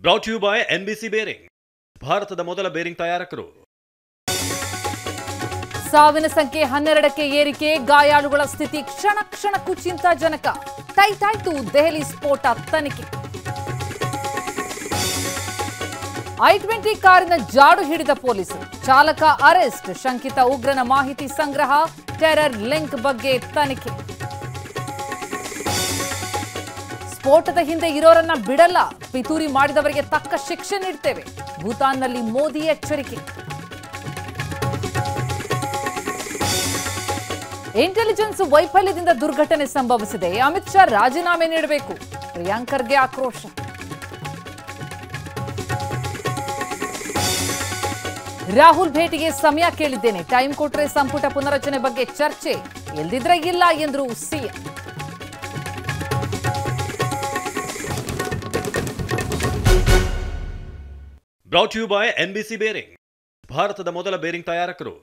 Brought you by NBC bearing, ಭಾರತದ ಮೊದಲ bearing ತಯಾರಕರು. ಸಾವಿನ ಸಂಖ್ಯೆ 12ಕ್ಕೆ ಏರಿಕೆ, ಗಾಯಾಳುಗಳ ಸ್ಥಿತಿ ಕ್ಷಣ ಕ್ಷಣಕ್ಕೂ ಚಿಂತಾಜನಕ. ಟೈಟ್ ಆಯ್ತು ದೆಹಲಿ ಸ್ಫೋಟ ತನಿಖೆ. I-20 ಕಾರಿನ ಜಾಡು ಹಿಡಿದ ಪೊಲೀಸರು, ಚಾಲಕ ಅರೆಸ್ಟ್, ಶಂಕಿತ ಉಗ್ರನ ಮಾಹಿತಿ ಸಂಗ್ರಹ, ಟೆರರ್ ಲಿಂಕ್ ಬಗ್ಗೆ ತನಿಖೆ. ಸ್ಫೋಟದ ಹಿಂದೆ ಇರೋರನ್ನ ಬಿಡಲ್ಲ, ಪಿತೂರಿ ಮಾಡಿದವರಿಗೆ ತಕ್ಕ ಶಿಕ್ಷೆ ನೀಡ್ತೇವೆ, ಭೂತಾನ್ನಲ್ಲಿ ಮೋದಿ ಎಚ್ಚರಿಕೆ. ಇಂಟೆಲಿಜೆನ್ಸ್ ವೈಫಲ್ಯದಿಂದ ದುರ್ಘಟನೆ ಸಂಭವಿಸಿದೆ, ಅಮಿತ್ ಶಾ ರಾಜೀನಾಮೆ ನೀಡಬೇಕು, ಪ್ರಿಯಾಂಕರ್ಗೆ ಆಕ್ರೋಶ. ರಾಹುಲ್ ಭೇಟಿಗೆ ಸಮಯ ಕೇಳಿದ್ದೇನೆ, ಟೈಮ್ ಕೊಟ್ರೆ ಸಂಪುಟ ಪುನರಚನೆ ಬಗ್ಗೆ ಚರ್ಚೆ, ಎಲ್ದಿದ್ರೆ ಇಲ್ಲ ಎಂದ್ರು CM. Brought you by NBC bearing, ಭಾರತದ ಮೊದಲ ಬೇರಿಂಗ್ ತಯಾರಕರು.